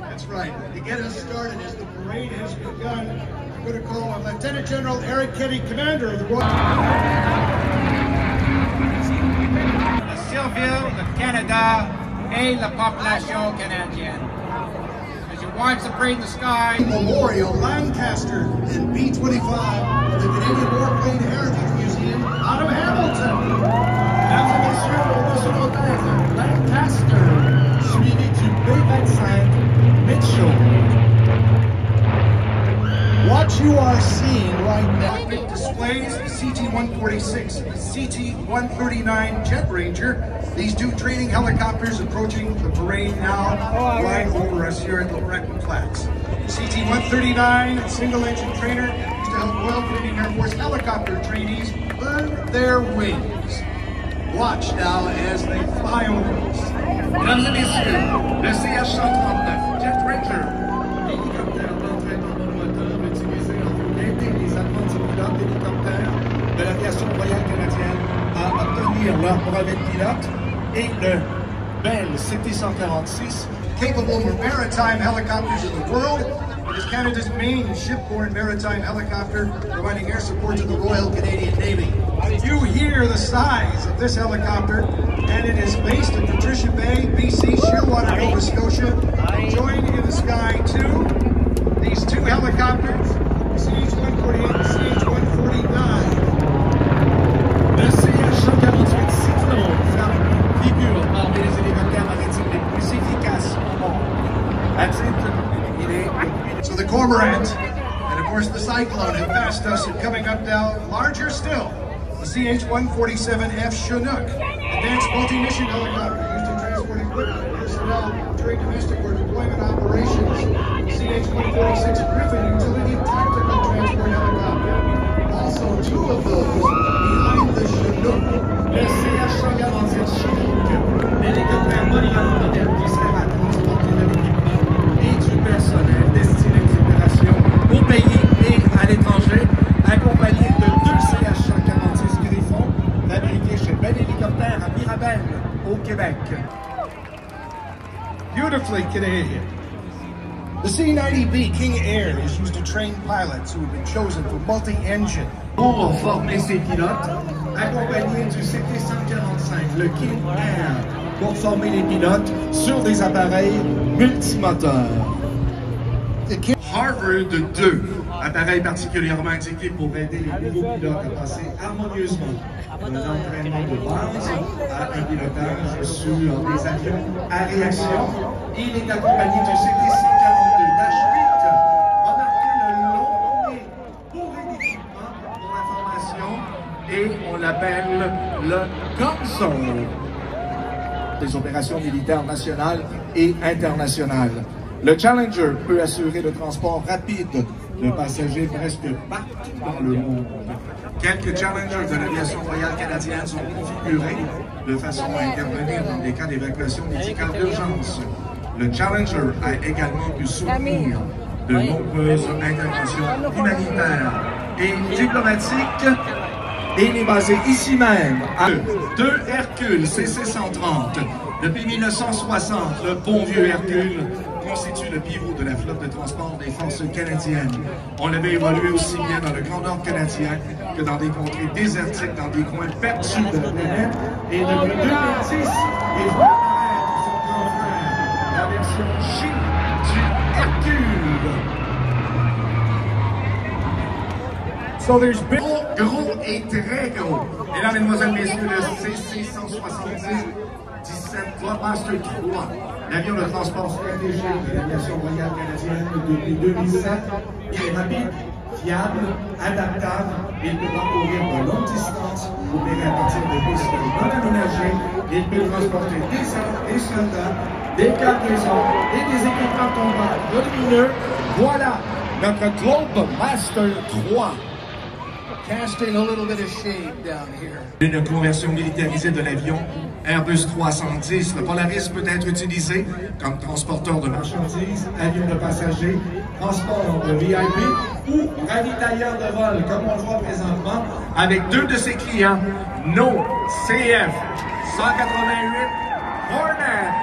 That's right. To get us started as the parade has begun, I'm going to call on Lieutenant General Eric Kenny, Commander of the Royal... Le Surville, le Canada et la population canadienne. As you watch the parade in the sky... Memorial Lancaster and B-25 of the Canadian Warplane Heritage Museum out of Hamilton. Mesdames et messieurs, au National Lancaster, suivi du B-25 Mitchell. What you are seeing right now displays the CT-146, the CT-139 Jet Ranger. These two training helicopters approaching the parade now, flying over us here at Loreto Flats. CT-139, a single-engine trainer, used to help Royal Canadian Air Force helicopter trainees learn their wings. Watch now as they fly over us. Mesdames et messieurs, le CH-139 Jet Ranger. Hélicoptère d'entraînement monomoteur utilisé pour aider les apprentis pilotes d'hélicoptères de l'aviation royale canadienne à obtenir leur brevet de pilote, et le Bell CT-146, capable of maritime helicopters in the world. It is Canada's main shipborne maritime helicopter, providing air support to the Royal Canadian Navy. You hear the size of this helicopter, and it is based in Patricia Bay, BC, Shearwater, Nova Scotia. Joined in the sky too, these two helicopters, the CH-148 and the CH-149. Le CH-148 Cyclone figure parmi les hélicoptères maritimes les plus efficaces au monde. That's it. So the Cormorant, and of course the Cyclone have passed us, and coming up now, larger still, the CH-147F Chinook, advanced multi-mission helicopter used to transport equipment and personnel during domestic or deployment operations. The CH-146 Griffin utility tactical transport helicopter. Also two of those behind the Chinook. Le CH-147 Chinook, l'hélicoptère monument moderne qui sert à transporter de l'équipement et du personnel destiné aux opérations au pays et à l'étranger, accompagné de deux CH-146 Griffon fabriqués chez Bell Hélicoptère à Mirabel, au Québec. Beautifully Canadian. The C-90B King Air is used to train pilots who have been chosen for multi-engine. Pour former ses pilotes, accompagné du CT-145, le King Air, pour former les pilotes sur des appareils multimoteurs. Harvard 2, appareil particulièrement équipé pour aider les nouveaux pilotes à passer harmonieusement d'un entraînement de base à un pilotage sur des avions à réaction. Il est accompagné du CT-142-8. Remarquez le long nez bourré d'équipement pour la formation, et on l'appelle le console des opérations militaires nationales et internationales. Le Challenger peut assurer le transport rapide de passagers presque partout dans le monde. Quelques Challengers de l'aviation royale canadienne sont configurés de façon à intervenir dans des cas d'évacuation médicale d'urgence. Le Challenger a également pu soutenir de nombreuses interventions humanitaires et diplomatiques. Et il est basé ici même à deux Hercule CC-130. Depuis 1960, le bon vieux Hercule constitue le pivot de la flotte de transport des forces canadiennes. On l'avait évolué aussi bien dans le Grand Nord canadien que dans des contrées désertiques, dans des coins perdus de la planète. Et depuis 2006, il va apparaître son grand frère, la version J du Hercule. So there's been Gros et très gros. Mesdames, Mesdemoiselles, Messieurs, le CC-170 17 Globemaster 3, l'avion de transport stratégique de l'aviation royale canadienne depuis 2007. Il est rapide, fiable, adaptable, il peut parcourir de longues distances, opérer à partir de pistes non aménagées, il peut transporter des armes, des soldats, des cargaisons et des équipements tombants volumineux. Voilà notre Globemaster 3. casting a little bit of shade down here. Une conversion militarisée de l'avion Airbus 310. Le Polaris peut être utilisé comme transporteur de marchandises, avion de passagers, transport de VIP ou ravitailleur de vol, comme on le voit présentement, avec deux de ses clients, nos CF 188 Hornet.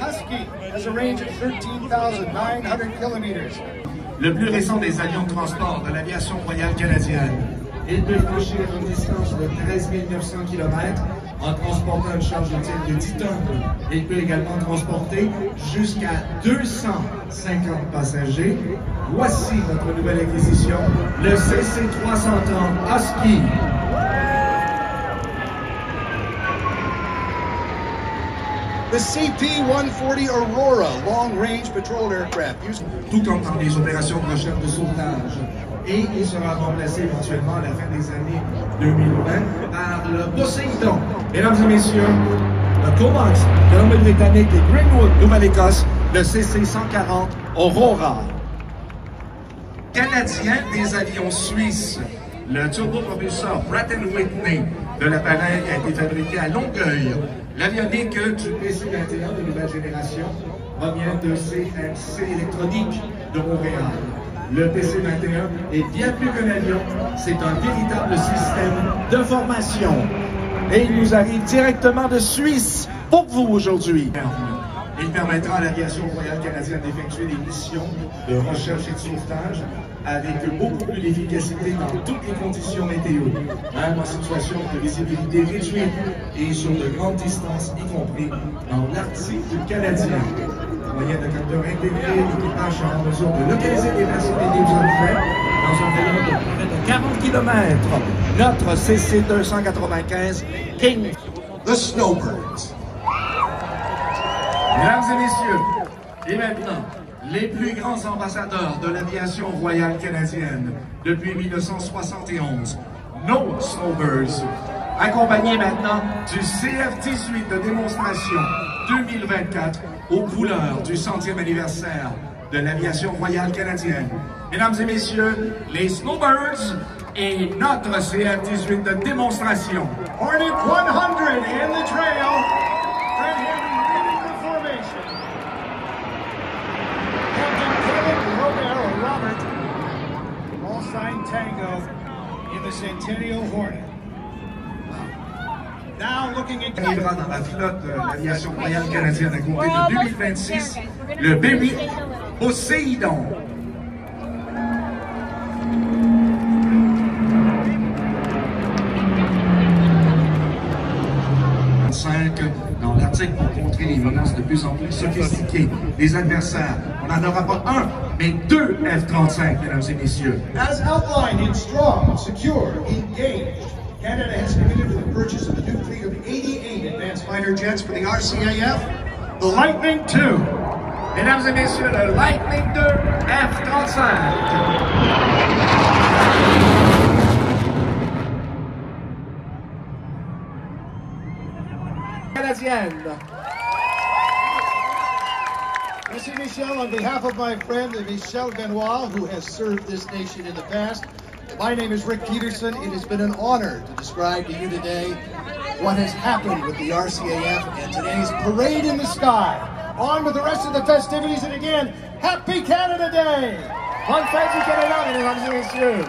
Husky has a range of 13,900 kilometers. Le plus récent des avions de transport de l'aviation royale canadienne. Il peut franchir une distance de 13 900 km en transportant une charge utile de 10 tonnes. Il peut également transporter jusqu'à 250 passagers. Voici notre nouvelle acquisition, le CC-330 Husky. The CP-140 Aurora long-range patrol aircraft used tout comme dans les opérations de recherche de sauvetage. Et il sera remplacé éventuellement à la fin des années 2020 par le Poseidon. Mesdames et messieurs, le COMAX de l'armée britannique de Greenwood, Nouvelle-Écosse, le CC-140 Aurora. Canadien des avions suisses, le turbopropulseur Pratt & Whitney de l'appareil a été fabriqué à Longueuil. L'avionique du PC-21 de nouvelle génération provient de CMC Électronique de Montréal. Le PC-21 est bien plus qu'un avion, c'est un véritable système de formation. Et il nous arrive directement de Suisse pour vous aujourd'hui. Il permettra à l'aviation royale canadienne d'effectuer des missions de recherche et de sauvetage avec beaucoup plus d'efficacité dans toutes les conditions météo, même en situation de visibilité réduite et sur de grandes distances, y compris dans l'Arctique canadien. Moyen de capteur intégré, l'équipage sera en mesure de localiser des personnes et des objets dans un rayon de près de 40 km. Notre CC-295 King. the Snowbirds. Mesdames et messieurs, et maintenant, les plus grands ambassadeurs de l'aviation royale canadienne depuis 1971, nos Snowbirds, accompagnés maintenant du CF-18 de démonstration 2024 aux couleurs du 100e anniversaire de l'aviation royale canadienne. Mesdames et messieurs, les Snowbirds et notre CF-18 de démonstration. Hornet 100 in the trail. Fred Henry leading the formation. Captain Kevin Robert all signed Tango in the Centennial Hornet. Now looking at Arrivera dans la flotte de l'aviation royale canadienne à compter de 2026, le B8 Poséidon. Dans l'Arctique pour contrer les menaces de plus en plus sophistiquées des adversaires. On n'en aura pas un, mais deux F-35, mesdames et messieurs. as outlined in strong, secure, engaged, Canada has committed to the purchase of a new fleet of 88 advanced fighter jets for the RCAF, the Lightning II. Mesdames et messieurs, le Lightning II F-35. Canadienne. Merci, Michel. On behalf of my friend Michel Benoit, who has served this nation in the past, my name is Rick Peterson. It has been an honor to describe to you today what has happened with the RCAF and today's parade in the sky. On with the rest of the festivities, and again, Happy Canada Day! Bonne fête du Canada, mesdames et messieurs.